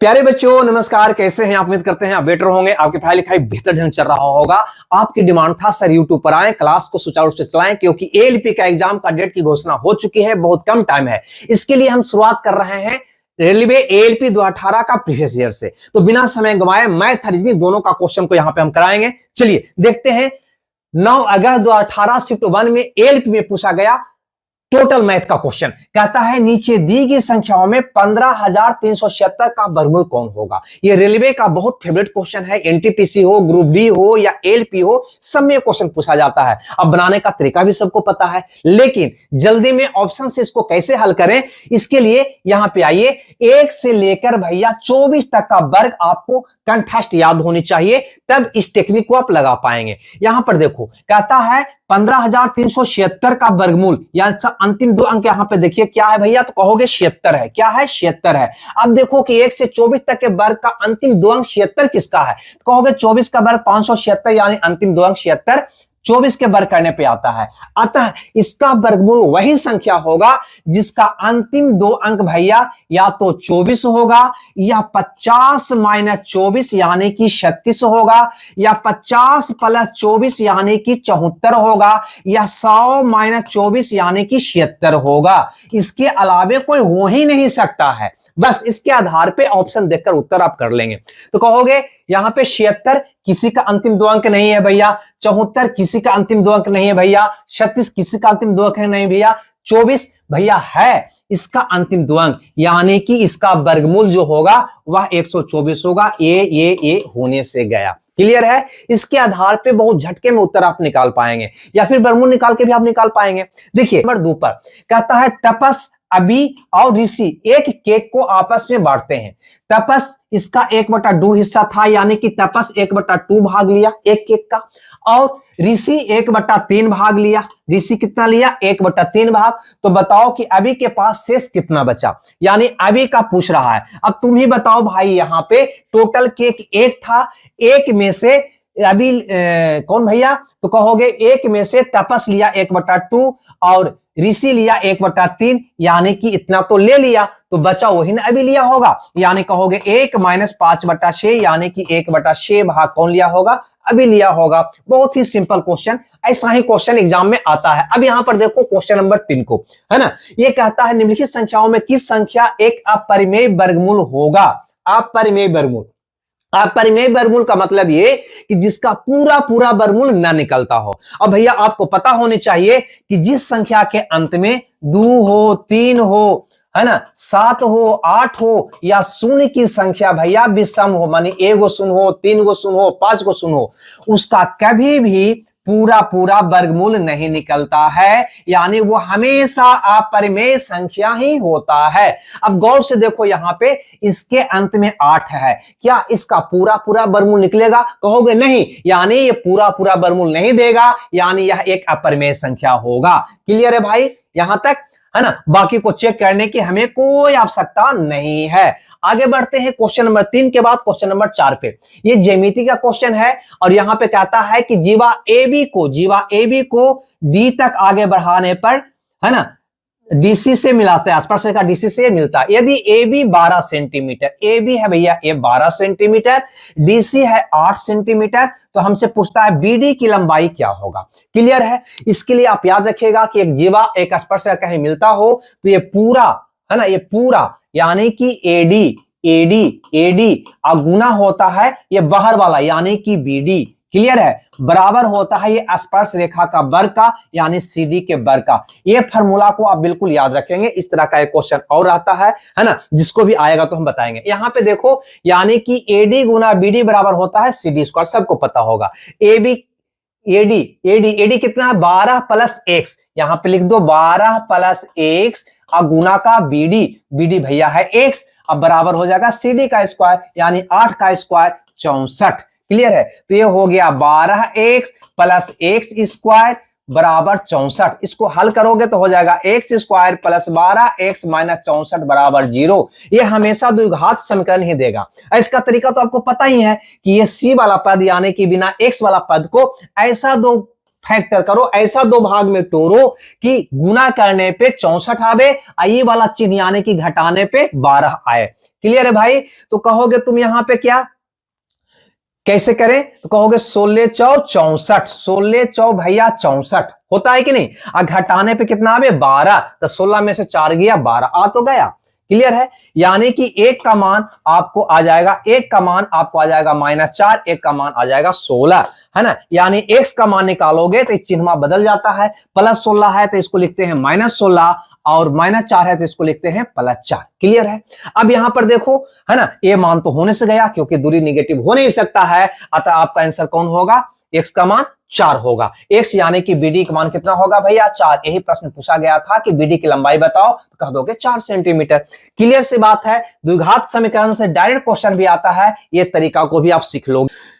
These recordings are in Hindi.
प्यारे बच्चों नमस्कार, कैसे हैं आप? उम्मीद करते हैं आप बेटर होंगे, आपकी पढ़ाई लिखाई बेहतर ढंग चल रहा होगा। आपकी डिमांड था सर यूट्यूब पर आए, क्लास को सुचारू रूप से चलाएं, क्योंकि एएलपी का एग्जाम का डेट की घोषणा हो चुकी है, बहुत कम टाइम है। इसके लिए हम शुरुआत कर रहे हैं रेलवे एएलपी 2018 का प्रीवियस ईयर से। तो बिना समय गंवाए मैथ और रीजनिंग दोनों का क्वेश्चन को यहां पर हम कराएंगे। चलिए देखते हैं। 9 अगस्त 2018 शिफ्ट 1 में एएलपी में पूछा गया टोटल मैथ का क्वेश्चन। कहता है नीचे दी गई संख्याओं में 15,376 का वर्गमूल कौन होगा। ये रेलवे का बहुत फेवरेट क्वेश्चन है। एनटीपीसी हो, ग्रुप डी हो या एएलपी हो, सब में क्वेश्चन पूछा जाता है। अब बनाने का तरीका भी सबको पता है, लेकिन जल्दी में ऑप्शन से इसको कैसे हल करें, इसके लिए यहां पे आइए। 1 से लेकर भैया 24 तक का वर्ग आपको कंठस्थ याद होनी चाहिए, तब इस टेक्निक को आप लगा पाएंगे। यहां पर देखो, कहता है 15,376 का वर्गमूल, यानी अंतिम दो अंक यहां पे देखिए क्या है भैया, तो कहोगे 76 है। क्या है? 76 है। अब देखो कि 1 से 24 तक के वर्ग का अंतिम दो अंक 76 किसका है, तो कहोगे 24 का वर्ग 576, यानी अंतिम दो अंक 76 24 के वर्ग करने पे आता है। अतः इसका वर्गमूल वही संख्या होगा जिसका अंतिम दो अंक भैया या तो 24 होगा, या 50 माइनस 24 यानी कि 36 होगा, या 50 प्लस 24 यानी कि 74 होगा, या 100 माइनस 24 यानी कि 76 होगा। इसके अलावे कोई हो ही नहीं सकता है। बस इसके आधार पे ऑप्शन देखकर उत्तर आप कर लेंगे। तो कहोगे यहां पे 76 किसी का अंतिम दो अंक नहीं है भैया, 74 किसी का अंतिम दो अंक नहीं है भैया, 36 किसी का अंतिम दो अंक नहीं भैया, 24 भैया है इसका अंतिम दो अंक, यानी कि इसका वर्गमूल जो होगा वह 124 होगा। ये होने से गया। क्लियर है? इसके आधार पे बहुत झटके में उत्तर आप निकाल पाएंगे, या फिर वर्गमूल निकाल के भी आप निकाल पाएंगे। देखिए नंबर 2 पर कहता है तपस, अभी और ऋषि एक केक को आपस में बांटते हैं। तपस इसका 1/2 हिस्सा था, यानी कि तपस 1/2 भाग लिया एक केक का, और ऋषि 1/3 भाग लिया। ऋषि कितना लिया? 1/3 भाग। तो बताओ कि अभी के पास शेष कितना बचा, यानी अभी का पूछ रहा है। अब तुम ही बताओ भाई, यहां पे टोटल केक 1 था, एक में से अभी कौन भैया, तो कहोगे एक में से तपस लिया 1/2 और ऋषि लिया 1/3, यानी कि इतना तो ले लिया, तो बचा वही ना अभी लिया होगा, यानी कहोगे 1 माइनस 5/6, यानी कि 1/6 भाग कौन लिया होगा? अभी लिया होगा। बहुत ही सिंपल क्वेश्चन, ऐसा ही क्वेश्चन एग्जाम में आता है। अब यहां पर देखो क्वेश्चन नंबर 3 को, है ना। ये कहता है निम्नलिखित संख्याओं में किस संख्या एक अपरिमेय वर्गमूल होगा। अपरिमेय वर्गमूल, अपरिमेय वर्गमूल का मतलब ये कि जिसका पूरा पूरा वर्गमूल ना निकलता हो। अब भैया आपको पता होने चाहिए कि जिस संख्या के अंत में 2 हो, 3 हो, है ना, 7 हो, 8 हो, या शून्य की संख्या भैया विषम हो, मानी 1 गो शून्य हो, 3 गो शून्य हो, 5 गो शून्य हो, उसका कभी भी पूरा पूरा वर्गमूल नहीं निकलता है, यानी वो हमेशा अपरिमेय संख्या ही होता है। अब गौर से देखो, यहां पे इसके अंत में 8 है, क्या इसका पूरा पूरा वर्गमूल निकलेगा? कहोगे नहीं, यानी ये पूरा पूरा वर्गमूल नहीं देगा, यानी यह एक अपरिमेय संख्या होगा। क्लियर है भाई यहां तक, है ना। बाकी को चेक करने की हमें कोई आवश्यकता नहीं है। आगे बढ़ते हैं क्वेश्चन नंबर 3 के बाद क्वेश्चन नंबर 4 पे। ये ज्यामिति का क्वेश्चन है, और यहां पे कहता है कि जीवा AB को D तक आगे बढ़ाने पर, है ना, डीसी से मिलाते हैं, स्पर्श रेखा डीसी से मिलता है। यदि AB 12 सेंटीमीटर, AB है भैया ये 12 सेंटीमीटर, डीसी है 8 सेंटीमीटर, तो हमसे पूछता है BD की लंबाई क्या होगा। क्लियर है? इसके लिए आप याद रखिएगा कि एक जीवा एक स्पर्श रेखा कहीं मिलता हो तो ये पूरा, है ना, ये पूरा यानी कि AD और गुना होता है ये बाहर वाला यानी कि BD। क्लियर है? बराबर होता है ये स्पर्श रेखा का वर्ग का, यानी CD के वर्ग का। ये फार्मूला को आप बिल्कुल याद रखेंगे। इस तरह का एक क्वेश्चन और आता है ना, जिसको भी आएगा तो हम बताएंगे। यहां पे देखो, यानी कि AD गुना BD बराबर होता है CD स्क्वायर, सबको पता होगा। AD कितना है? 12 प्लस x, यहां पे लिख दो 12 प्लस x, और गुना का BD भैया है x, अब बराबर हो जाएगा CD का स्क्वायर, यानी 8 का स्क्वायर 64। क्लियर है? तो ये हो गया 12x प्लस x स्क्वायर बराबर 64। इसको हल करोगे तो हो जाएगा x square plus 12x minus 64 बराबर 0। ये हमेशा द्विघात समीकरण ही देगा। इसका तरीका तो आपको पता ही है कि ये c वाला पद यानी कि बिना x वाला पद को ऐसा दो फैक्टर करो, ऐसा दो भाग में तोड़ो कि गुना करने पे 64 आवे, ये वाला चिन्ह यानी कि घटाने पे 12 आए। क्लियर है भाई? तो कहोगे तुम यहां पे क्या कैसे करें, तो कहोगे 16 चौ 64, 16 चौ भैया 64 होता है कि नहीं। घटाने पे कितना आवे 12, तो 16 में से 4 गया 12 आ तो गया। क्लियर है? यानी कि एक का मान आपको आ जाएगा, एक का मान आपको आ जाएगा -4, एक का मान आ जाएगा 16, है ना। यानी x का मान निकालोगे तो चिन्ह बदल जाता है, +16 है तो इसको लिखते हैं -16 और -4 है तो इसको लिखते हैं +4। क्लियर है? अब यहां पर देखो, है ना, ये मान तो होने से गया क्योंकि दूरी निगेटिव हो नहीं सकता है, अतः आपका आंसर कौन होगा, x का मान 4 होगा। x यानी कि BD का मान कितना होगा भैया 4। यही प्रश्न पूछा गया था कि BD की लंबाई बताओ, तो कह दोगे 4 सेंटीमीटर। क्लियर सी बात है। द्विघात समीकरण से डायरेक्ट क्वेश्चन भी आता है, ये तरीका को भी आप सीख लोगे।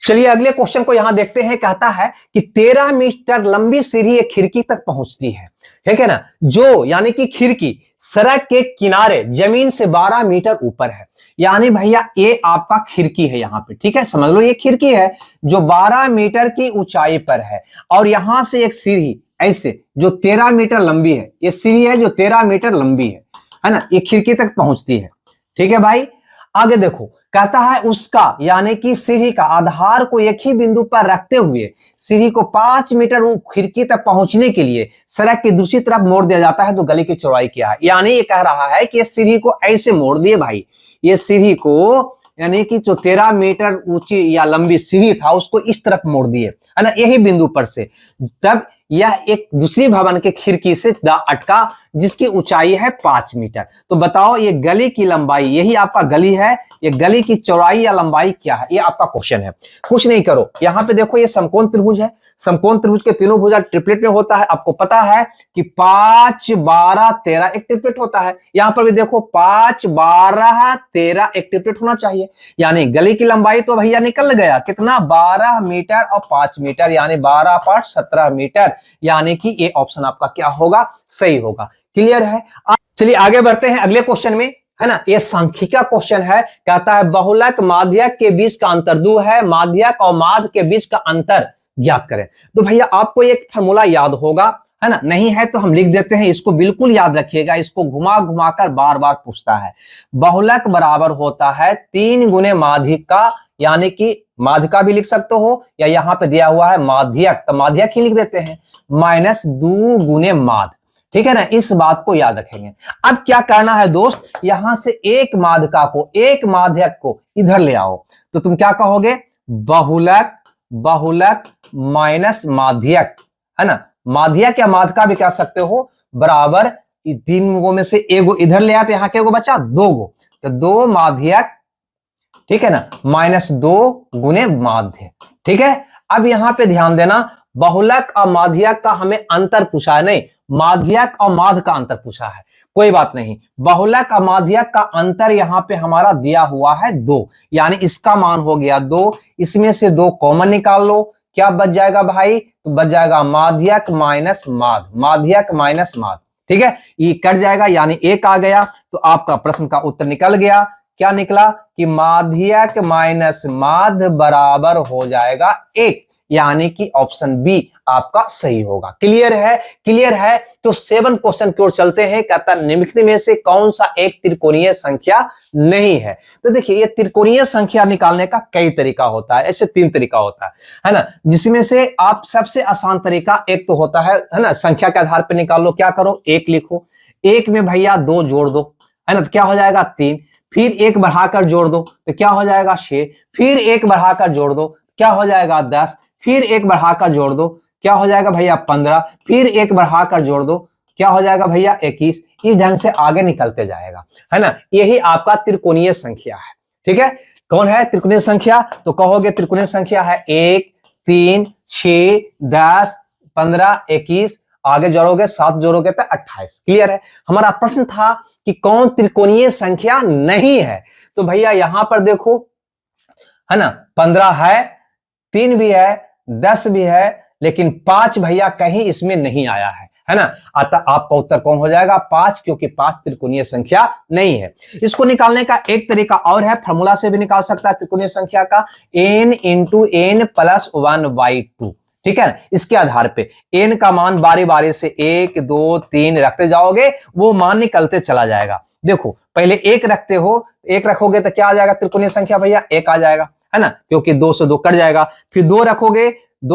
चलिए अगले क्वेश्चन को यहां देखते हैं। कहता है कि 13 मीटर लंबी सीढ़ी एक खिड़की तक पहुंचती है, ठीक है ना, जो यानी कि खिड़की सड़क के किनारे जमीन से 12 मीटर ऊपर है। यानी भैया ये आपका खिड़की है यहां पे, ठीक है, समझ लो ये खिड़की है जो 12 मीटर की ऊंचाई पर है, और यहां से एक सीढ़ी ऐसे जो 13 मीटर लंबी है, ये सीढ़ी है जो 13 मीटर लंबी है ना, ये खिड़की तक पहुंचती है। ठीक है भाई, आगे देखो, कहता है उसका यानी कि सीढ़ी का आधार को एक ही बिंदु पर रखते हुए सीढ़ी को 5 मीटर खिड़की तक पहुंचने के लिए सड़क की दूसरी तरफ मोड़ दिया जाता है, तो गली की चौड़ाई क्या है। यानी ये कह रहा है कि ये सीढ़ी को ऐसे मोड़ दिए भाई, ये सीढ़ी को यानी कि जो 13 मीटर ऊंची या लंबी सीढ़ी था उसको इस तरफ मोड़ दिए, है ना, यही बिंदु पर से, तब यह एक दूसरी भवन के खिड़की से अटका जिसकी ऊंचाई है 5 मीटर। तो बताओ ये गली की लंबाई, यही आपका गली है, ये गली की चौड़ाई या लंबाई क्या है, ये आपका क्वेश्चन है। कुछ नहीं करो, यहां पे देखो ये समकोण त्रिभुज है, समकोण त्रिभुज के तीनों भुजा ट्रिपलेट में होता है। आपको पता है कि 5, 12, 13 एक ट्रिपलेट होता है। यहां पर भी देखो 5, 12, 13 एक ट्रिपलेट होना चाहिए। यानी गली की लंबाई तो भैया निकल गया कितना, 12 मीटर और 5 मीटर, यानी 12 5 17 मीटर। यानी कि ये ऑप्शन आपका क्या होगा, सही होगा। क्लियर है? चलिए आगे बढ़ते हैं अगले क्वेश्चन में, है ना। ये सांख्यिका क्वेश्चन है। कहता है बहुलक माध्यक के बीच का अंतर 2 है, माध्यक और माध्य के बीच का अंतर ज्ञात करें। तो भैया आपको एक फार्मूला याद होगा, है ना, नहीं है तो हम लिख देते हैं, इसको बिल्कुल याद रखिएगा, इसको घुमा घुमा कर बार बार पूछता है। बहुलक बराबर होता है 3 गुने माध्यक का, यानी कि माध्य का भी लिख सकते हो, या यहां पे दिया हुआ है माध्यक, तो माध्यक ही लिख देते हैं, -2 गुने माध्य। ठीक है ना, इस बात को याद रखेंगे। अब क्या करना है दोस्त, यहां से एक माध्यका को, एक माध्यक को इधर ले आओ, तो तुम क्या कहोगे, बहुलक, बहुलक माइनस माध्यक, है ना, माध्यक या माध्यका भी कह सकते हो, बराबर 3 गो में से एगो इधर ले आते, यहां के गो बचा 2 गो, तो 2 माध्यक, ठीक है ना, -2 गुने माध्य। ठीक है, अब यहां पे ध्यान देना, बहुलक और माध्यक का हमें अंतर पूछा है, नहीं, माध्यक और माध्य का अंतर पूछा है। कोई बात नहीं, बहुलक और माध्यक का अंतर यहां पे हमारा दिया हुआ है 2, यानी इसका मान हो गया 2, इसमें से 2 कॉमन निकाल लो, क्या बच जाएगा भाई, तो बच जाएगा माध्यक माइनस माध्य, माध्यक माइनस माध्य। ठीक है, ये कट जाएगा, यानी 1 आ गया, तो आपका प्रश्न का उत्तर निकल गया। क्या निकला कि माध्यक माइनस माध्य बराबर हो जाएगा 1, यानी कि ऑप्शन बी आपका सही होगा। क्लियर है? क्लियर है। तो 7 क्वेश्चन की ओर चलते हैं। कहता निम्नलिखित में से कौन सा एक त्रिकोणीय संख्या नहीं है। तो देखिए ये त्रिकोणीय संख्या निकालने का कई तरीका होता है, ऐसे 3 तरीका होता है ना, जिसमें से आप सबसे आसान तरीका एक तो होता है ना, संख्या के आधार पर निकाल लो। क्या करो, 1 लिखो, 1 में भैया 2 जोड़ दो, है ना, तो क्या हो जाएगा 3, फिर 1 बढ़ाकर जोड़ दो तो क्या हो जाएगा 6, फिर 1 बढ़ाकर जोड़ दो क्या हो जाएगा 10, फिर 1 बढ़ाकर जोड़ दो क्या हो जाएगा भैया 15, फिर 1 बढ़ाकर जोड़ दो क्या हो जाएगा भैया 21। इस ढंग से आगे निकलते जाएगा, है ना, यही आपका त्रिकोणीय संख्या है। ठीक है, कौन है त्रिकोणीय संख्या, तो कहोगे त्रिकोणीय संख्या है 1, 3, 6, 10, 15, 21, आगे जोड़ोगे 7 जोड़ोगे तो 28। क्लियर है। हमारा प्रश्न था कि कौन त्रिकोणीय संख्या नहीं है, तो भैया यहां पर देखो, है ना, 15 है, 3 भी है, 10 भी है, लेकिन 5 भैया कहीं इसमें नहीं आया है ना, अतः आपका उत्तर कौन हो जाएगा 5, क्योंकि 5 त्रिकोणीय संख्या नहीं है। इसको निकालने का एक तरीका और है, फार्मूला से भी निकाल सकता है त्रिकोणीय संख्या का, n × n + 1/2। ठीक है, इसके आधार पे n का मान बारी बारी से 1 2 3 रखते जाओगे, वो मान निकलते चला जाएगा। देखो पहले 1 रखते हो, 1 रखोगे तो क्या आ जाएगा, त्रिकोणीय संख्या भैया 1 आ जाएगा, है ना, क्योंकि 2 से 2 कट जाएगा। फिर 2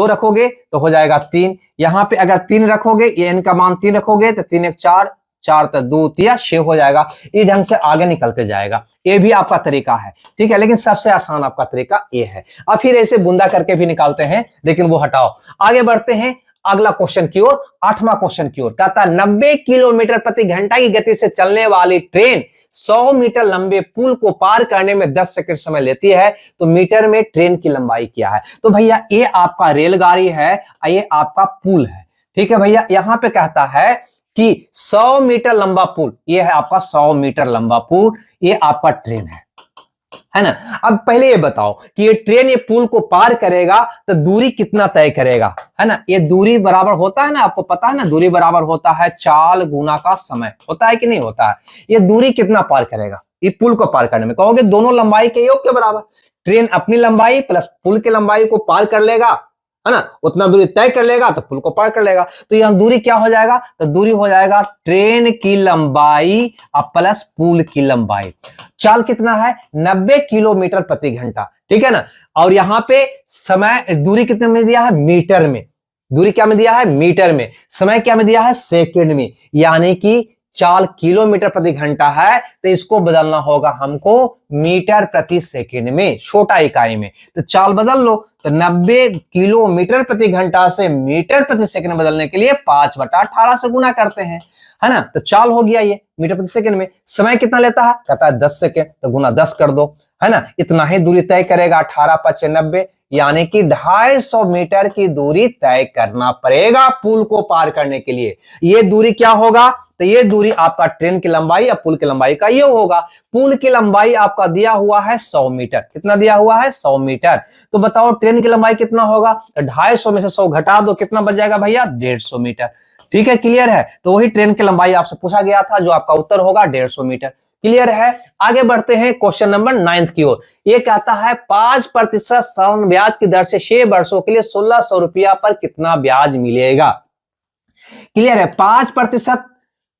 रखोगे तो हो जाएगा 3। यहां पे अगर 3 रखोगे, ये n का मान 3 रखोगे तो 3 1 4, 4 तो 2 3 6 हो जाएगा। इस ढंग से आगे निकलते जाएगा। ये भी आपका तरीका है, ठीक है, लेकिन सबसे आसान आपका तरीका ये है। अब फिर ऐसे बूंदा करके भी निकालते हैं, लेकिन वो हटाओ। आगे बढ़ते हैं अगला क्वेश्चन की ओर, 8वां क्वेश्चन की ओर। कहता है 90 किलोमीटर प्रति घंटा की गति से चलने वाली ट्रेन 100 मीटर लंबे पुल को पार करने में 10 सेकंड समय लेती है, तो मीटर में ट्रेन की लंबाई क्या है। तो भैया ये आपका रेलगाड़ी है, ये आपका पुल है, ठीक है भैया। यहां पे कहता है कि 100 मीटर लंबा पुल, ये है आपका 100 मीटर लंबा पुल, ये आपका ट्रेन है ना। अब पहले ये बताओ कि ये ट्रेन ये पुल को पार करेगा तो दूरी कितना तय करेगा, है ना। ये दूरी बराबर होता है ना, आपको पता है ना, दूरी बराबर होता है चाल गुना का समय, होता है कि नहीं होता है। ये दूरी कितना पार करेगा, ये पुल को पार करने में, कहोगे दोनों लंबाई के योग के बराबर। ट्रेन अपनी लंबाई प्लस पुल की लंबाई को पार कर लेगा, है ना, उतना दूरी तय कर लेगा तो पुल को पार कर लेगा। तो यहां दूरी क्या हो जाएगा, तो दूरी हो जाएगा ट्रेन की लंबाई प्लस पुल की लंबाई। चाल कितना है, 90 किलोमीटर प्रति घंटा, ठीक है ना। और यहां पे समय, दूरी कितने में दिया है, मीटर में। दूरी क्या में दिया है, मीटर में। समय क्या में दिया है, सेकंड में। यानी कि चाल किलोमीटर प्रति घंटा है तो इसको बदलना होगा हमको मीटर प्रति सेकंड में, छोटा इकाई में। तो चाल बदल लो, तो 90 किलोमीटर प्रति घंटा से मीटर प्रति सेकंड बदलने के लिए 5/18 से गुना करते हैं, है ना। तो चाल हो गया ये मीटर प्रति सेकंड में। समय कितना लेता है, कहता है 10 सेकंड, तो गुना 10 कर दो, है ना। इतना ही दूरी तय करेगा, 18 5 90, यानी कि 250 मीटर की दूरी तय करना पड़ेगा पुल को पार करने के लिए। ये दूरी क्या होगा, तो ये दूरी आपका ट्रेन की लंबाई या पुल की लंबाई का ये होगा। पुल की लंबाई आपका दिया हुआ है 100 मीटर, कितना दिया हुआ है, 100 मीटर। तो बताओ ट्रेन की लंबाई कितना होगा, तो 250 में से 100 घटा दो, कितना बच जाएगा भैया, 150 मीटर। ठीक है, क्लियर है। तो वही ट्रेन की लंबाई आपसे पूछा गया था, जो आपका उत्तर होगा 150 मीटर। क्लियर है। आगे बढ़ते हैं क्वेश्चन नंबर 9 की ओर। ये कहता है 5% सालाना ब्याज की दर से 6 वर्षों के लिए 1600 रुपया पर कितना ब्याज मिलेगा। क्लियर है। 5%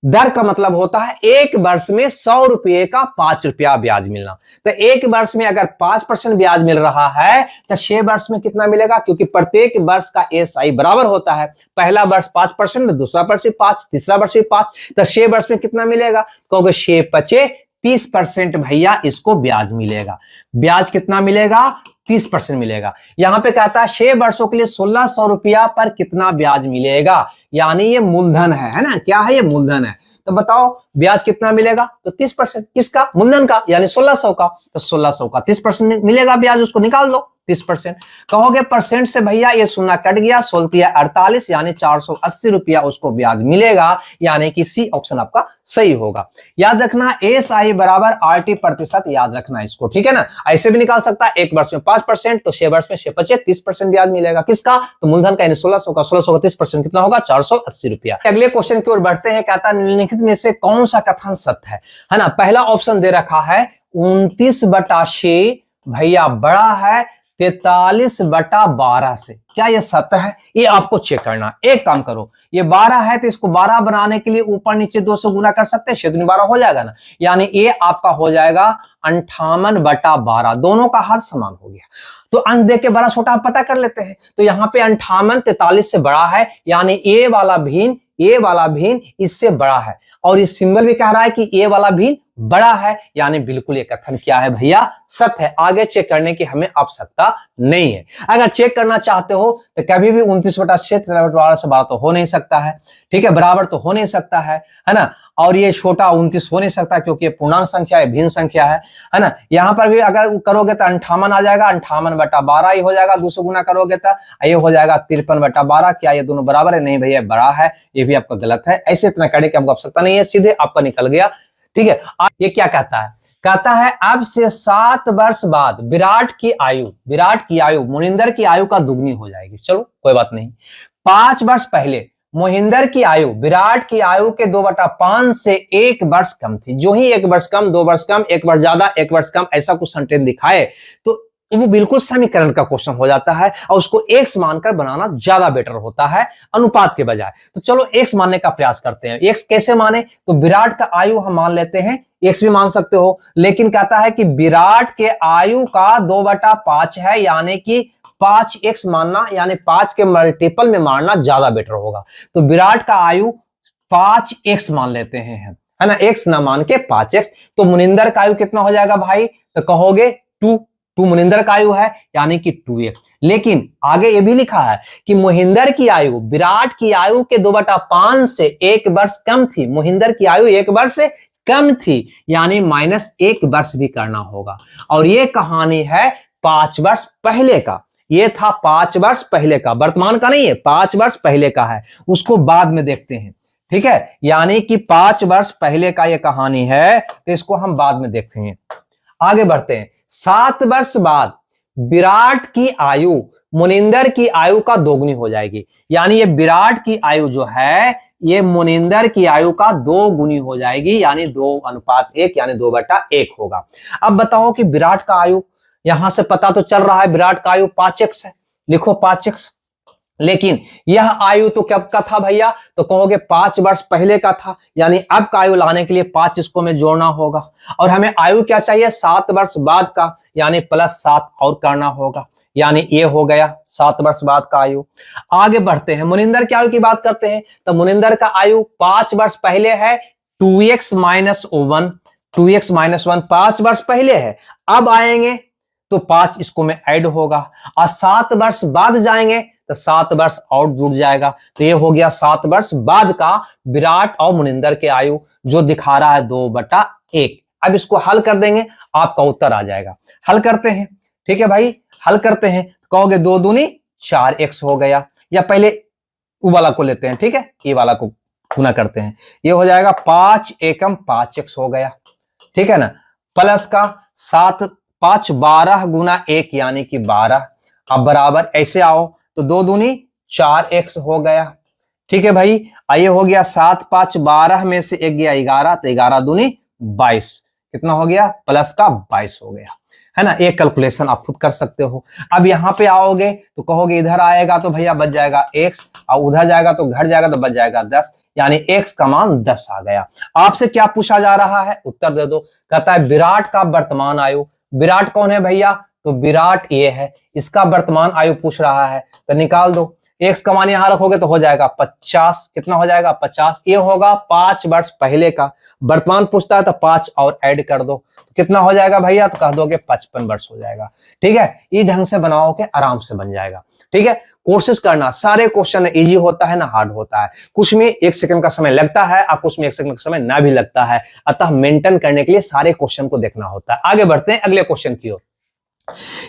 दर का मतलब होता है एक वर्ष में 100 रुपये का 5 रुपया ब्याज मिलना। तो एक वर्ष में अगर 5% ब्याज मिल रहा है तो 6 वर्ष में कितना मिलेगा, क्योंकि प्रत्येक वर्ष का एसआई बराबर होता है। पहला वर्ष 5%, दूसरा वर्ष भी 5, तीसरा वर्ष भी 5, तो 6 वर्ष में कितना मिलेगा, कहोगे 6 5 30% भैया इसको ब्याज मिलेगा। ब्याज कितना मिलेगा, 30% मिलेगा। यहां पे कहता है 6 वर्षों के लिए 1600 रुपया पर कितना ब्याज मिलेगा, यानी ये मूलधन है ना, क्या है ये मूलधन है। तो बताओ ब्याज कितना मिलेगा, तो 30%। किसका, मूलधन का, यानी 1600 का। तो 1600 का 30% मिलेगा ब्याज, उसको निकाल दो 30%। कहोगे परसेंट से भैया ये शून्य कट गया, 16 48, यानी 480 रुपया उसको ब्याज मिलेगा, यानी कि सी ऑप्शन आपका सही होगा। याद रखना एसआई बराबर आरटी प्रतिशत, याद रखना इसको, ठीक है ना। ऐसे भी निकाल सकता है, एक वर्ष में 5% तो 6 वर्ष में 6 5 30% ब्याज मिलेगा। किसका, तो मूलधन का, यानी 1600 का। 1600 का 30% कितना होगा, 480 रुपया। अगले क्वेश्चन की ओर बढ़ते हैं। कहता है निम्नलिखित में से कौन सा कथन सत्य है ना। पहला ऑप्शन दे रखा है 29/6 भैया बड़ा है 43/12 से। क्या ये सत्य है, ये आपको चेक करना। एक काम करो, ये 12 है तो इसको 12 बनाने के लिए ऊपर नीचे 2 से गुना कर सकते हैं, 6 12 हो जाएगा ना, यानी ये आपका हो जाएगा 58/12। दोनों का हर समान हो गया। तो अंक देख के बड़ा छोटा पता कर लेते हैं। तो यहाँ पे 58 43 से बड़ा है, यानी ये वाला भिन्न इससे बड़ा है, और इस सिंबल भी कह रहा है कि ये वाला भिन्न बड़ा है, यानी बिल्कुल ये कथन क्या है भैया, सत्य है। आगे चेक करने की हमें आवश्यकता नहीं है। अगर चेक करना चाहते हो तो कभी भी 29/6 से बड़ा तो हो नहीं सकता है, ठीक है, बराबर तो हो नहीं सकता है ना। और ये छोटा 29 हो नहीं सकता, क्योंकि ये पूर्णांक संख्या है, भिन्न संख्या है ना। यहां पर भी अगर करोगे तो 58 आ जाएगा, 58/12 ही हो जाएगा। 2 से गुना करोगे तो ये हो जाएगा 53/12। क्या ये दोनों बराबर है, नहीं भैया बड़ा है, ये भी आपका गलत है। ऐसे इतना करने की हमको आवश्यकता नहीं है, सीधे आपका निकल गया, ठीक है। ये क्या कहता है, कहता है अब से 7 वर्ष बाद विराट की आयु मोहिंदर की आयु का दुगनी हो जाएगी। चलो कोई बात नहीं। 5 वर्ष पहले मोहिंदर की आयु विराट की आयु के 2/5 से 1 वर्ष कम थी। जो ही 1 वर्ष कम, 2 वर्ष कम, 1 वर्ष ज्यादा, 1 वर्ष कम, ऐसा कुछ सेंटेंस दिखाए तो तो वो बिल्कुल समीकरण का क्वेश्चन हो जाता है और उसको एक्स मानकर बनाना ज्यादा बेटर होता है अनुपात के बजाय। तो चलो एक्स मानने का प्रयास करते हैं। एक्स कैसे माने, तो विराट का आयु हम मान लेते हैं, एक्स भी मान सकते हो, लेकिन कहता है कि विराट के आयु का 2/5 है, यानी कि 5x मानना, यानी 5 के मल्टीपल में मारना ज्यादा बेटर होगा। तो विराट का आयु 5x मान लेते हैं, है ना, x ना मान के 5x। तो मुनिंदर का आयु कितना हो जाएगा भाई, तो कहोगे 2 मुनिंदर का आयु है, यानी कि 2x। लेकिन आगे ये भी लिखा है कि मोहिंदर की आयु विराट की आयु के 2/5 से 1 वर्ष कम थी। मोहिंदर की आयु 1 वर्ष से कम थी, यानी -1 वर्ष भी करना होगा। और ये कहानी है 5 वर्ष पहले का, ये था 5 वर्ष पहले का, वर्तमान का नहीं है, 5 वर्ष पहले का है, उसको बाद में देखते हैं, ठीक है। यानी कि 5 वर्ष पहले का ये कहानी है, तो इसको हम बाद में देखते हैं। आगे बढ़ते हैं। 7 वर्ष बाद विराट की आयु मुनिंदर की आयु का दोगुनी हो जाएगी, यानी ये विराट की आयु जो है ये मुनिंदर की आयु का 2 गुनी हो जाएगी, यानी 2:1, यानी 2/1 होगा। अब बताओ कि विराट का आयु, यहां से पता तो चल रहा है विराट का आयु 5x है, लिखो 5x। लेकिन यह आयु तो कब का था भैया, तो कहोगे 5 वर्ष पहले का था, यानी अब का आयु लाने के लिए 5 इसको में जोड़ना होगा। और हमें आयु क्या चाहिए, 7 वर्ष बाद का, यानी +7 और करना होगा, यानी ये हो गया 7 वर्ष बाद का आयु। आगे बढ़ते हैं, मुनिंदर की आयु की बात करते हैं। तो मुनिंदर का आयु 5 वर्ष पहले है, 2x - 1, 2x - 1 5 वर्ष पहले है। अब आएंगे तो 5 इसको में ऐड होगा, और 7 वर्ष बाद जाएंगे तो 7 वर्ष और जुड़ जाएगा। तो ये हो गया 7 वर्ष बाद का विराट और मुनिंदर के आयु, जो दिखा रहा है 2/1। अब इसको हल कर देंगे, आपका उत्तर आ जाएगा। हल करते हैं, ठीक है भाई, हल करते हैं। तो कहोगे 2 दूनी 4x हो गया, या पहले वो वाला को लेते हैं, ठीक है, ये वाला को गुना करते हैं, ये हो जाएगा 5 एकम 5x हो गया, ठीक है ना, प्लस का 7 5 12 गुना 1, यानी कि 12। अब बराबर ऐसे आओ तो 2 दूनी 4x हो गया, ठीक है भाई। आइए हो गया 7 5 12 में से 1 गया 11, तो 11 दूनी 22, कितना हो गया, प्लस का 22 हो गया, है ना। एक कैलकुलेशन आप खुद कर सकते हो। अब यहाँ पे आओगे तो कहोगे इधर आएगा तो भैया बच जाएगा x, और उधर जाएगा तो घट जाएगा तो बच जाएगा 10, यानी x का मान 10 आ गया। आपसे क्या पूछा जा रहा है, उत्तर दे दो। कहता है विराट का वर्तमान आयु, विराट कौन है भैया, तो विराट ये है, इसका वर्तमान आयु पूछ रहा है, तो निकाल दो। x का मान यहां रखोगे तो हो जाएगा 50, कितना हो जाएगा 50, ये होगा 5 वर्ष पहले का। वर्तमान पूछता है तो 5 और ऐड कर दो, तो कितना हो जाएगा भैया, तो कह दोगे 55 वर्ष हो जाएगा, ठीक है। ये ढंग से बनाओगे आराम से बन जाएगा, ठीक है। कोशिश करना, सारे क्वेश्चन इजी होता है ना हार्ड होता है, कुछ में 1 सेकंड का समय लगता है और कुछ में 1 सेकंड का समय ना भी लगता है, अतः मेंटेन करने के लिए सारे क्वेश्चन को देखना होता है। आगे बढ़ते हैं अगले क्वेश्चन की ओर।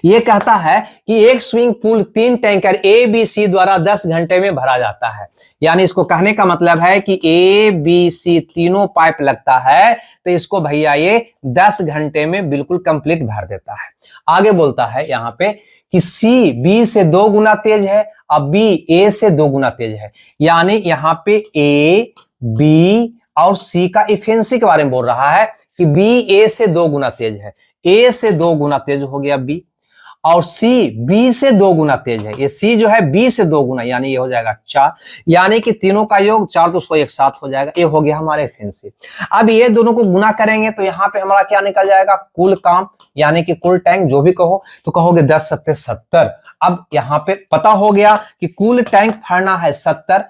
यह कहता है कि एक swimming pool 3 tanker A B C द्वारा 10 घंटे में भरा जाता है, यानी इसको कहने का मतलब है कि ए बी सी तीनों पाइप लगता है, तो इसको भैया ये 10 घंटे में बिल्कुल कंप्लीट भर देता है। आगे बोलता है यहाँ पे कि सी बी से 2 गुना तेज है, अब बी ए से 2 गुना तेज है, यानी यहाँ पे ए बी और सी का इफिशिएंसी के बारे में बोल रहा है कि बी ए से 2 गुना तेज है, ए से 2 गुना तेज हो गया बी, और सी बी से 2 गुना तेज है, ये सी जो है बी से 2 गुना, यानी ये हो जाएगा 4, यानी कि तीनों का योग 4 तो 1 7 हो जाएगा, ये हो गया हमारे एफिशिएंसी। अब ये दोनों को गुना करेंगे तो यहाँ पे हमारा क्या निकल जाएगा, कुल काम, यानी कि कुल टैंक जो भी कहो, तो कहोगे 10 7 70। अब यहाँ पे पता हो गया कि कुल टैंक भरना है 70,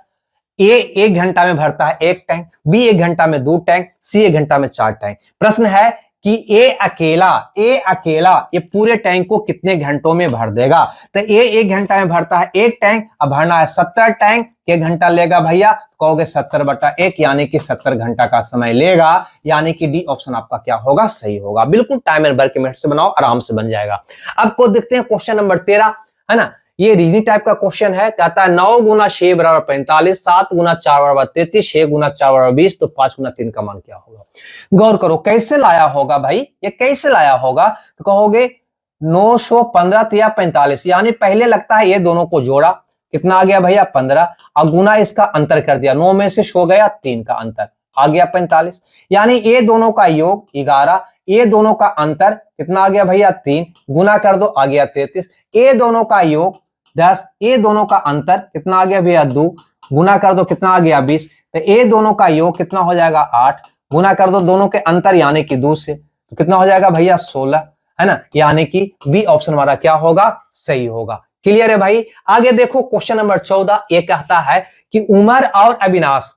ए 1 घंटा में भरता है 1 टैंक, बी 1 घंटा में 2 टैंक, सी 1 घंटा में 4 टैंक। प्रश्न है कि ए अकेला ये पूरे टैंक को कितने घंटों में भर देगा, तो ए 1 घंटा में भरता है 1 टैंक, अब भरना है 70 टैंक, 1 घंटा लेगा भैया, कहोगे 70/1, यानी कि 70 घंटा का समय लेगा, यानी कि डी ऑप्शन आपका क्या होगा, सही होगा। बिल्कुल टाइम एंड वर्क के मेथड से बनाओ, आराम से बन जाएगा। अब को देखते हैं क्वेश्चन नंबर 13, है ना, ये रीजनिंग टाइप का क्वेश्चन है। कहता है 9 गुना 6 बराबर 45, 7 गुना 4 बराबर 33, 6 गुना 4 बराबर 20, तो 5 गुना 3 का मान क्या होगा। गौर करो कैसे लाया होगा भाई, ये कैसे लाया होगा, तो कहोगे 915 या 45, यानी पहले लगता है ये दोनों को जोड़ा, कितना आ गया भैया 15, और गुना इसका अंतर कर दिया, 9 में से हो गया 3 का अंतर, आ गया 45, यानी ये दोनों का योग 11, ये दोनों का अंतर कितना आ गया भैया 3, गुना कर दो आ गया 33, ये दोनों का योग 10, ये दोनों का अंतर कितना आ गया भैया 2, गुना कर दो कितना आ गया 20, तो ये दोनों का योग कितना हो जाएगा 8, गुना कर दो दोनों के अंतर यानी कि 2 से, तो कितना हो जाएगा भैया 16, है ना, यानी कि बी ऑप्शन हमारा क्या होगा, सही होगा। क्लियर है भाई। आगे देखो क्वेश्चन नंबर 14, ये कहता है कि उमर और अविनाश,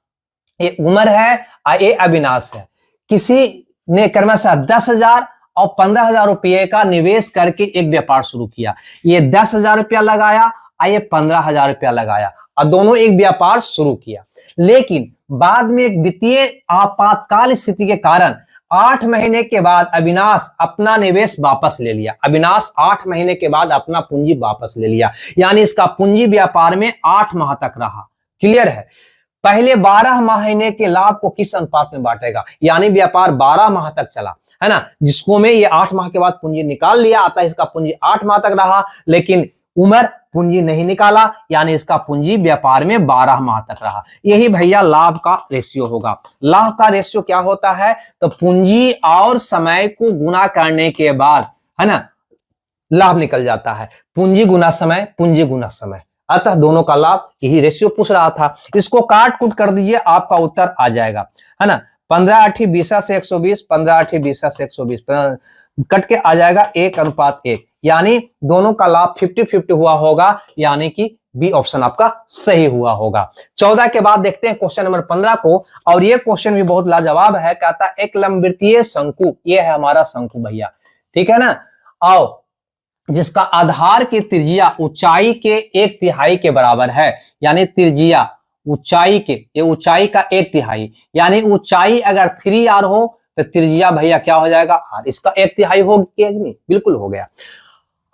ये उमर है और ये अविनाश है, किसी ने क्रमशः 10,000 और 15,000 रुपये का निवेश करके एक व्यापार शुरू किया। ये 10,000 रुपया लगाया और ये 15,000 रुपया लगाया और दोनों एक व्यापार शुरू किया, लेकिन बाद में एक वित्तीय आपातकाल स्थिति के कारण 8 महीने के बाद अविनाश अपना निवेश वापस ले लिया। अविनाश 8 महीने के बाद अपना पूंजी वापस ले लिया, यानी इसका पूंजी व्यापार में 8 माह तक रहा। क्लियर है। पहले 12 महीने के लाभ को किस अनुपात में बांटेगा, यानी व्यापार 12 माह तक चला, है ना, जिसको में ये 8 माह के बाद पूंजी निकाल लिया, आता इसका पूंजी 8 माह तक रहा, लेकिन उमर पूंजी नहीं निकाला, यानी इसका पूंजी व्यापार में 12 माह तक रहा। यही भैया लाभ का रेशियो होगा। लाभ का रेशियो क्या होता है, तो पूंजी और समय को गुना करने के बाद, है ना, लाभ निकल जाता है। पूंजी गुना समय, पूंजी गुना समय, अतः दोनों का लाभ, यही रेशियो पूछ रहा था। इसको काट कूट कर दीजिए, आपका उत्तर आ जाएगा, है ना। 15 8 20 से 120, 15 8 20 से 120 कट के आ जाएगा 1:1, यानी दोनों का लाभ 50-50 हुआ होगा, यानी कि बी ऑप्शन आपका सही हुआ होगा। 14 के बाद देखते हैं क्वेश्चन नंबर 15 को, और ये क्वेश्चन भी बहुत लाजवाब है। कहता है एक लंबवृत्तीय शंकु, ये है हमारा शंकु भैया, ठीक है ना, और जिसका आधार की त्रिज्या ऊंचाई के 1/3 के बराबर है, यानी त्रिज्या ऊंचाई के, ये ऊंचाई का 1/3, यानी ऊंचाई अगर 3r हो तो त्रिज्या भैया क्या हो जाएगा r, इसका 1/3 हो गया नहीं, बिल्कुल हो गया।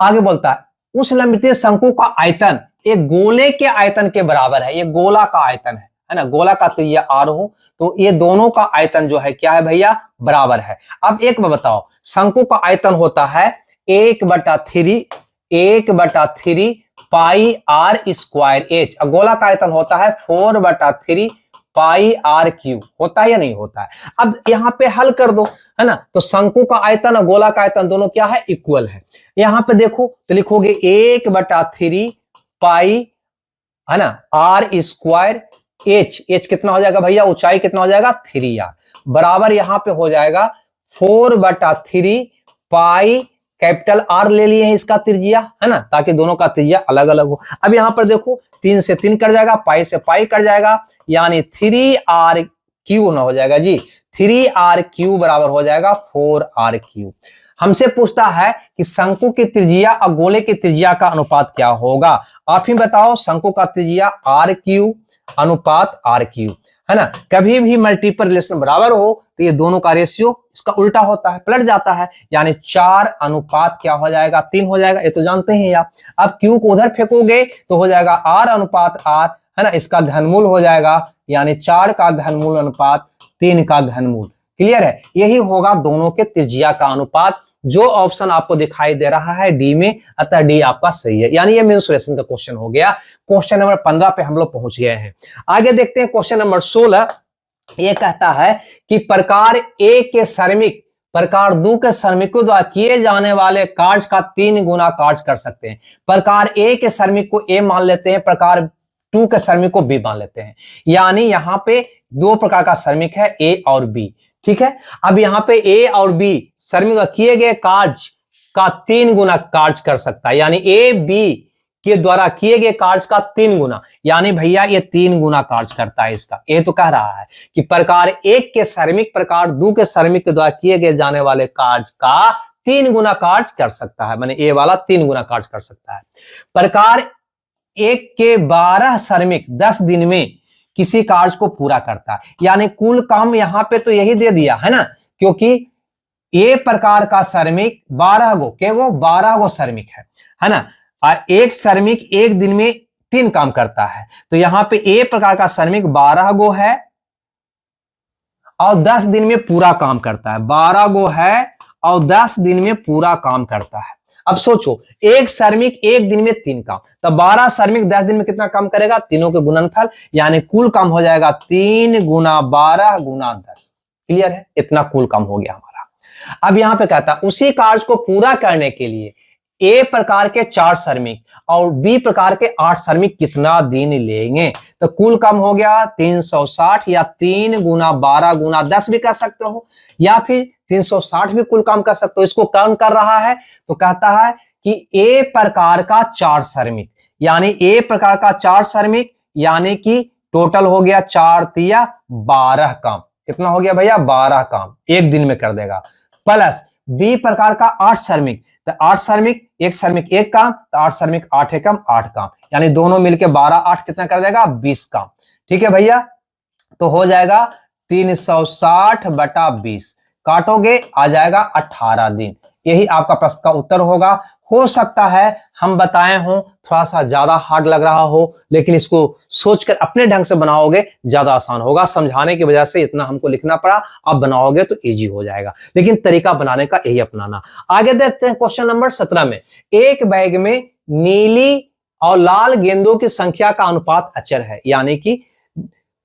आगे बोलता है उस लंबवृत्तीय शंकु का आयतन एक गोले के आयतन के बराबर है, ये गोला का आयतन है ना, गोला का त्रिज्या r हो तो ये दोनों का आयतन जो है क्या है भैया, बराबर है। अब एक बार बताओ, शंकु का आयतन होता है 1/3 पाई r स्क्वायर h, गोला का आयतन होता है 4/3 पाई r क्यूब, होता है या नहीं होता है। अब यहां पे हल कर दो, है ना, तो शंकु का आयतन और गोला का आयतन दोनों क्या है, इक्वल है। यहां पे देखो तो लिखोगे 1/3 पाई, है ना, r स्क्वायर h, h कितना हो जाएगा भैया, ऊंचाई कितना हो जाएगा 3r, बराबर यहां पे हो जाएगा 4/3 पाई कैपिटल R ले लिए हैं इसका त्रिज्या, है ना, ताकि दोनों का त्रिज्या अलग अलग हो। अब यहां पर देखो 3 से 3 कट जाएगा, पाई से पाई कट जाएगा, यानी 3r क्यूब ना हो जाएगा जी, 3r क्यूब बराबर हो जाएगा 4r क्यूब। हमसे पूछता है कि शंकु की त्रिज्या और गोले की त्रिज्या का अनुपात क्या होगा। आप ही बताओ, शंकु का त्रिज्या r क्यूब अनुपात r क्यूब, है ना। कभी भी मल्टीपल रिलेशन बराबर हो तो ये दोनों का रेशियो इसका उल्टा होता है, पलट जाता है, यानी 4 अनुपात क्या हो जाएगा 3 हो जाएगा, ये तो जानते हैं आप। अब क्यू को उधर फेंकोगे तो हो जाएगा r अनुपात r, है ना, इसका घनमूल हो जाएगा, यानी 4 का घनमूल अनुपात 3 का घनमूल। क्लियर है, यही होगा दोनों के त्रिज्या का अनुपात, जो ऑप्शन आपको दिखाई दे रहा है डी में, अतः डी आपका सही है, यानी ये मेंसुरेशन का क्वेश्चन हो गया। क्वेश्चन नंबर 15 पे हम लोग पहुंच गए हैं। आगे देखते हैं क्वेश्चन नंबर 16, ये कहता है कि प्रकार ए के श्रमिक प्रकार 2 के श्रमिकों द्वारा किए जाने वाले कार्य का 3 गुना कार्य कर सकते हैं। प्रकार ए के श्रमिक को ए मान लेते हैं, प्रकार 2 के श्रमिक को बी मान लेते हैं, यानी यहां पे 2 प्रकार का श्रमिक है, ए और बी, ठीक है। अब यहां पे ए और बी श्रमिक किए गए कार्य का 3 गुना कार्य कर सकता है, यानी ए बी के द्वारा किए गए कार्य का 3 गुना, यानी भैया ये 3 गुना कार्य करता है इसका। ये तो कह रहा है कि प्रकार 1 के श्रमिक प्रकार 2 के श्रमिक के द्वारा किए गए जाने वाले कार्य का 3 गुना कार्य कर सकता है, माने ए वाला 3 गुना कार्य कर सकता है। प्रकार 1 के 12 श्रमिक 10 दिन में किसी कार्य को पूरा करता है, यानी कुल काम यहां पे तो यही दे दिया है ना, क्योंकि ए प्रकार का श्रमिक 12 गो श्रमिक है ना, और एक श्रमिक एक दिन में 3 काम करता है, तो यहां पे ए प्रकार का श्रमिक 12 गो है और 10 दिन में पूरा काम करता है, 12 गो है और 10 दिन में पूरा काम करता है। अब सोचो, एक श्रमिक एक दिन में 3 काम, तो 12 श्रमिक 10 दिन में कितना काम करेगा, तीनों के गुणनफल, यानी कुल काम हो जाएगा 3 गुना 12 गुना 10। क्लियर है, इतना कुल काम हो गया हमारा। अब यहां पे कहता है उसी कार्य को पूरा करने के लिए ए प्रकार के 4 श्रमिक और बी प्रकार के 8 श्रमिक कितना दिन लेंगे। तो कुल काम हो गया 360 या 3 गुना 12 गुना 10 भी कह सकते हो, या फिर 360 भी कुल काम कर सकते हो। इसको कौन कर रहा है तो कहता है कि ए प्रकार का 4 श्रमिक, यानी ए प्रकार का 4 श्रमिक, यानी कि टोटल हो गया 4 तिया 12 काम। कितना हो गया भैया 12 काम एक दिन में कर देगा। प्लस बी प्रकार का 8 श्रमिक, तो 8 श्रमिक, एक श्रमिक एक काम, तो 8 श्रमिक 8 एकम 8 काम, यानी दोनों मिलके 12 8 कितना कर देगा 20 काम। ठीक है भैया, तो हो जाएगा 360 बटा 20, काटोगे आ जाएगा 18 दिन। यही आपका प्रश्न का उत्तर होगा। हो सकता है हम बताए हों थोड़ा सा ज्यादा हार्ड लग रहा हो, लेकिन इसको सोचकर अपने ढंग से बनाओगे ज्यादा आसान होगा। समझाने की वजह से इतना हमको लिखना पड़ा, अब बनाओगे तो इजी हो जाएगा, लेकिन तरीका बनाने का यही अपनाना। आगे देखते हैं क्वेश्चन नंबर 17 में। एक बैग में नीली और लाल गेंदों की संख्या का अनुपात अचर है, यानी कि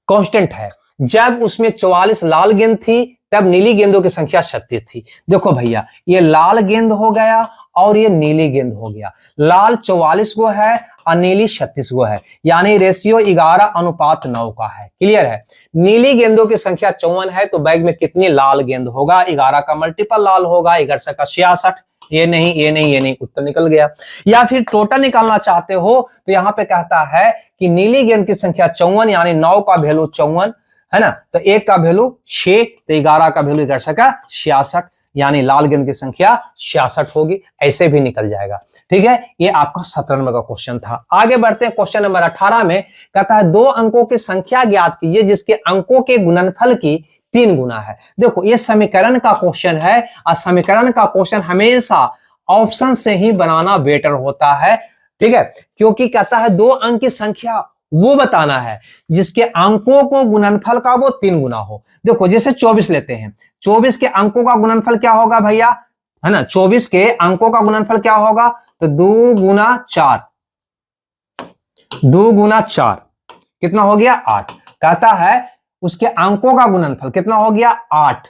कांस्टेंट है। जब उसमें 44 लाल गेंद थी तब नीली गेंदों की संख्या 36 थी। देखो भैया, ये लाल गेंद हो गया और ये नीली गेंद हो गया। लाल 44 गो है और नीली 36 गो है, यानी रेशियो 11:9 का है। क्लियर है। नीली गेंदों की संख्या 54 है, तो बैग में कितनी लाल गेंद होगा, 11 का मल्टीपल लाल होगा, 11 का 66। ये नहीं, ये नहीं, ये नहीं, उत्तर निकल गया। या फिर टोटल निकालना चाहते हो तो यहां पे कहता है कि नीली गेंद की संख्या 54, यानी 9 का वैल्यू 54 है ना, तो 1 का वैल्यू 6, तो 11 का वैल्यू 11 का 66, यानी लाल गेंद की संख्या 66 होगी। ऐसे भी निकल जाएगा। ठीक है, ये आपका 17 नंबर का क्वेश्चन था। आगे बढ़ते हैं क्वेश्चन नंबर 18 में। कहता है 2 अंकों की संख्या ज्ञात कीजिए जिसके अंकों के गुणनफल की 3 गुना है। देखो, ये समीकरण का क्वेश्चन है और समीकरण का क्वेश्चन हमेशा ऑप्शन से ही बनाना बेटर होता है। ठीक है, क्योंकि कहता है 2 अंक की संख्या वो बताना है जिसके अंकों को गुणनफल का वो 3 गुना हो। देखो, जैसे 24 लेते हैं, 24 के अंकों का गुणनफल क्या होगा भैया, है ना, 24 के अंकों का गुणनफल क्या होगा, तो 2 गुना 4, 2 गुना 4 कितना हो गया 8। कहता है उसके अंकों का गुणनफल कितना हो गया 8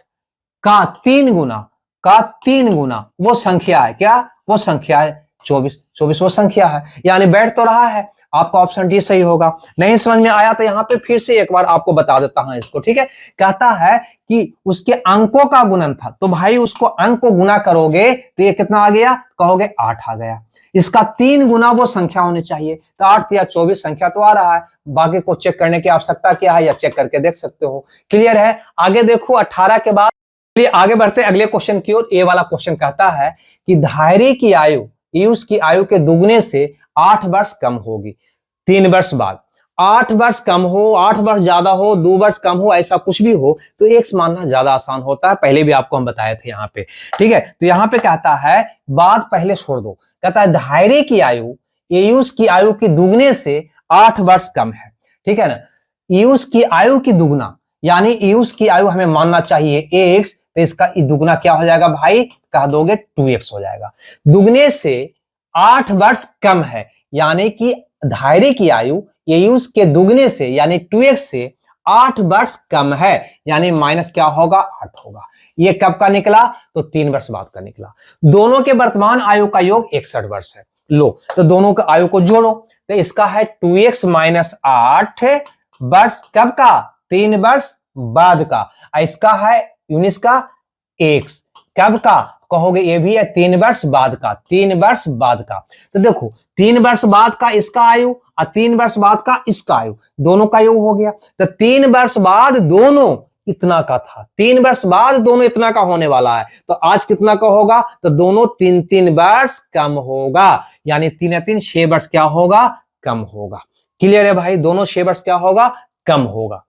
का 3 गुना वो संख्या है। क्या वो संख्या है 24, 24 वो संख्या है, यानी बैठ तो रहा है। आपका ऑप्शन डी सही होगा। नहीं समझ में आया तो यहां पे फिर से एक बार आपको बता देता हूं इसको। ठीक है, कहता है कि उसके अंकों का गुणनफल, तो भाई उसको अंक को गुना करोगे तो ये कितना आ गया, कहोगे 8 आ गया। इसका 3 गुना वो संख्या होनी चाहिए, तो 8 या 24 संख्या तो आ रहा है। बाकी को चेक करने की आवश्यकता क्या है, या चेक करके देख सकते हो। क्लियर है। आगे देखो 18 के बाद आगे बढ़ते अगले क्वेश्चन की ओर। ये वाला क्वेश्चन कहता है कि धायरी की आयु यूस की आयु के दुगने से 8 वर्ष कम होगी 3 वर्ष बाद। 8 वर्ष कम हो, 8 वर्ष ज्यादा हो, 2 वर्ष कम हो, ऐसा कुछ भी हो तो एक्स मानना ज्यादा आसान होता है। पहले भी आपको हम बताए थे यहाँ पे। ठीक है, तो यहाँ पे कहता है बात पहले छोड़ दो। कहता है धायरी की आयु यूस की आयु के दुगने से 8 वर्ष कम है। ठीक है ना, यूस की आयु की दुगना, यानी यूस की आयु हमें मानना चाहिए एक्स, तो इसका दुगना क्या हो जाएगा भाई, कह दोगे 2x हो जाएगा। दुगने से 8 वर्ष कम है, यानी कि धायरी की आयु यूस के दुगने से यानी 2x से 8 वर्ष कम है, यानी माइनस क्या होगा 8 होगा। ये कब का निकला, तो 3 वर्ष बाद का निकला। दोनों के वर्तमान आयु का योग 61 वर्ष है। लो, तो दोनों का आयु को जोड़ो, तो इसका है 2x माइनस 8 वर्ष कब का, 3 वर्ष बाद का। इसका है 19 का x कब का, कहोगे ये भी है 3 वर्ष बाद का, 3 वर्ष बाद का। तो देखो 3 वर्ष बाद का इसका आयु और 3 वर्ष बाद का इसका आयु, दोनों का योग हो गया। तो 3 वर्ष बाद दोनों इतना का था, 3 वर्ष बाद दोनों इतना का होने वाला है। तो आज कितना का होगा, तो दोनों 3-3 वर्ष कम होगा, यानी 3-3 6 वर्ष क्या होगा, कम होगा। क्लियर है भाई, दोनों 6 वर्ष क्या होगा, कम होगा।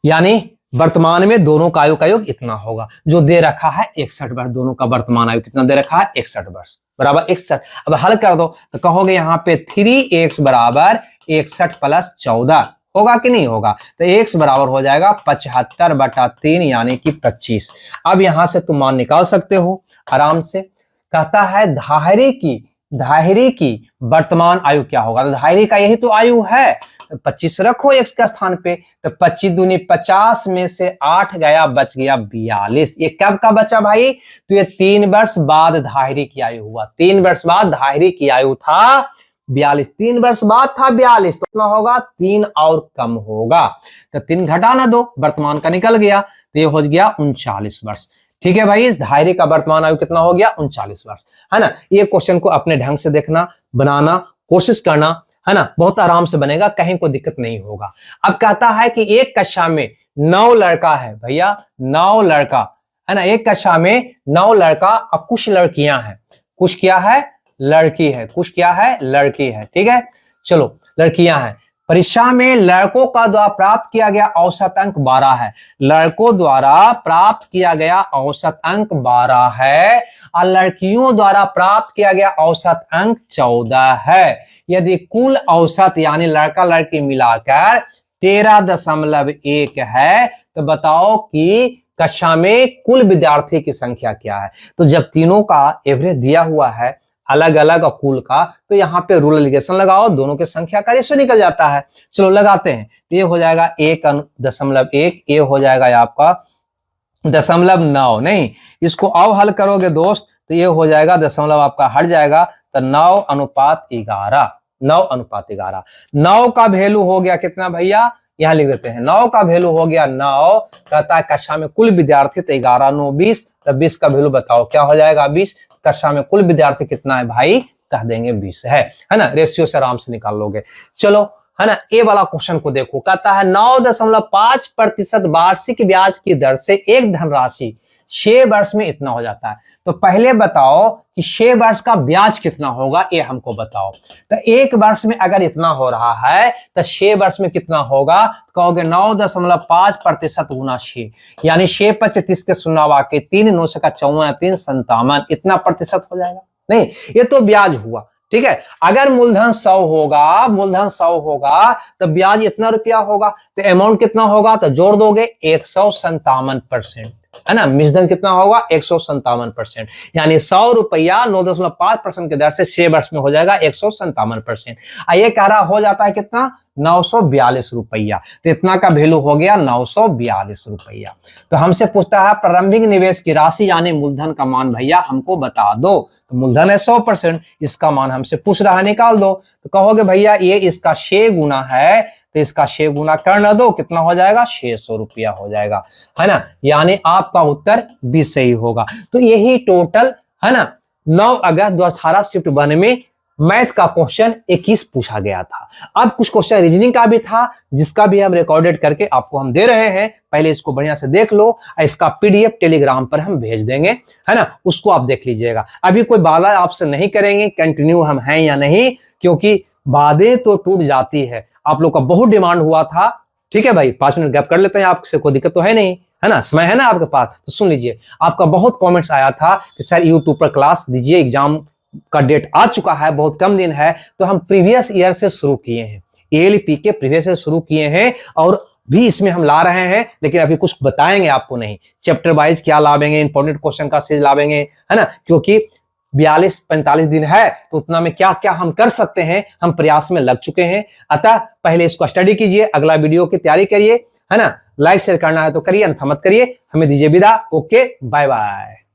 यानी वर्तमान में दोनों का आयु का योग इतना होगा, जो दे रखा है 61 वर्ष। दोनों का वर्तमान आयु कितना दे रखा है, 61 वर्ष बराबर 61। अब हल कर दो तो कहोगे यहाँ पे 3x बराबर 61 प्लस 14 होगा कि नहीं होगा, तो x बराबर हो जाएगा 75 बटा 3 यानी कि 25। अब यहां से तुम मान निकाल सकते हो आराम से। कहता है धायरी की धायरी की वर्तमान आयु क्या होगा? तो धायरी का यही तो आयु है। तो 25 रखो x का स्थान पे, तो 25 दूनी 50 में से 8 गया, बच गया 42। ये कब का बचा भाई? तो ये 3 वर्ष बाद धायरी की आयु हुआ। 3 वर्ष बाद धायरी की आयु था 42। 3 वर्ष बाद था 42, तो कितना होगा? 3 और कम होगा। तो 3 घटा ना 2, वर्तमान का निकल गया, तो ये हो गया 39 वर्ष। ठीक है भाई, इस धायरी का वर्तमान आयु कितना हो गया? 39 वर्ष, है ना। ये क्वेश्चन को अपने ढंग से देखना, बनाना, कोशिश करना, है ना, बहुत आराम से बनेगा, कहीं कोई दिक्कत नहीं होगा। अब कहता है कि एक कक्षा में 9 लड़का है भैया, 9 लड़का, है ना। एक कक्षा में 9 लड़का, अब कुछ लड़कियां हैं, कुछ क्या है? लड़की है, कुछ क्या है? लड़की है। ठीक है, चलो लड़कियां हैं। परीक्षा में लड़कों का द्वारा प्राप्त किया गया औसत अंक 12 है। लड़कों द्वारा प्राप्त किया गया औसत अंक 12 है और लड़कियों द्वारा प्राप्त किया गया औसत अंक 14 है। यदि कुल औसत यानी लड़का लड़की मिलाकर 13.1 है, तो बताओ कि कक्षा में कुल विद्यार्थी की संख्या क्या है? तो जब तीनों का एवरेज दिया हुआ है अलग अलग और कुल का, तो यहाँ पे रूल एलिगेशन लगाओ, दोनों के संख्या का रेशो निकल जाता है। चलो लगाते हैं, ये हो जाएगा 1.1, ये हो जाएगा आपका 0.9, नहीं इसको आओ हल करोगे दोस्त, तो ये हो जाएगा दशमलव आपका हट जाएगा, तो 9:11, 9:11। 9 का वैल्यू हो गया कितना भैया? यहां लिख देते हैं, 9 का वैल्यू हो गया 9। कहता है कक्षा में कुल विद्यार्थी तो 11 9 20, तो 20 का वैल्यू बताओ क्या हो जाएगा? 20। कक्षा में कुल विद्यार्थी कितना है भाई? कह देंगे 20 है ना। रेशियो से आराम से निकाल लोगे। चलो, है ना, ए वाला क्वेश्चन को देखो। कहता है 9.5% वार्षिक ब्याज की दर से एक धनराशि 6 वर्ष में इतना हो जाता है। तो पहले बताओ कि 6 वर्ष का ब्याज कितना होगा, ये हमको बताओ। तो 1 वर्ष में अगर इतना हो रहा है तो 6 वर्ष में कितना होगा? तो कहोगे 9.5% गुना 6, यानी 6 5 30 के 0 वाके 3 9 का 54 3 57, इतना प्रतिशत हो जाएगा। नहीं, ये तो ब्याज हुआ। ठीक है, अगर मूलधन 100 होगा, मूलधन 100 होगा तो ब्याज इतना रुपया होगा, तो अमाउंट कितना होगा? तो जोड़ दोगे 157%, है ना। मिश्रण कितना होगा? 157%, यानी 100 रुपया 9.5% के दर से 6 वर्ष में हो जाएगा 157%। ये कह रहा हो जाता है कितना? 942 रुपया। तो इतना का वैल्यू हो गया 942 रुपया। तो हमसे पूछता है प्रारंभिक निवेश की राशि यानी मूलधन का मान भैया हमको बता दो। तो मूलधन है 100%, इसका मान हमसे पूछ रहा है, निकाल दो। तो कहोगे भैया ये इसका 6 गुना है, तो इसका 6 गुना कर न दो, कितना हो जाएगा? 600 रुपया हो जाएगा, है ना। यानी आपका उत्तर 20 सही होगा। तो यही टोटल, है ना, 9 अगस्त 2018 शिफ्ट 1 में मैथ का क्वेश्चन 21 पूछा गया था। अब कुछ क्वेश्चन रीजनिंग का भी था, जिसका भी हम रिकॉर्डेड करके आपको हम दे रहे हैं। पहले इसको बढ़िया से देख लो, इसका पीडीएफ टेलीग्राम पर हम भेज देंगे, है ना, उसको आप देख लीजिएगा। अभी कोई बाधा आपसे नहीं करेंगे कंटिन्यू हम हैं या नहीं, क्योंकि बातें तो टूट जाती है। आप लोग का बहुत डिमांड हुआ था। ठीक है भाई, 5 मिनट गैप कर लेते हैं, आपसे कोई दिक्कत तो है नहीं, है ना, समय है ना आपके पास। तो सुन लीजिए, आपका बहुत कमेंट्स आया था कि सर यूट्यूब पर क्लास दीजिए, एग्जाम का डेट आ चुका है, बहुत कम दिन है। तो हम प्रीवियस ईयर से शुरू किए हैं, एएलपी के प्रीवियस से शुरू किए हैं, और भी इसमें हम ला रहे हैं, लेकिन अभी कुछ बताएंगे आपको नहीं। चैप्टर वाइज क्या लावेंगे, इंपॉर्टेंट क्वेश्चन का सीरीज लावेंगे, है ना, क्योंकि 42-45 दिन है, तो उतना में क्या क्या हम कर सकते हैं, हम प्रयास में लग चुके हैं। अतः पहले इसको स्टडी कीजिए, अगला वीडियो की तैयारी करिए, है ना। लाइक शेयर करना है तो करिए, अन्यथा मत करिए। हमें दीजिए विदा। Okay, bye bye.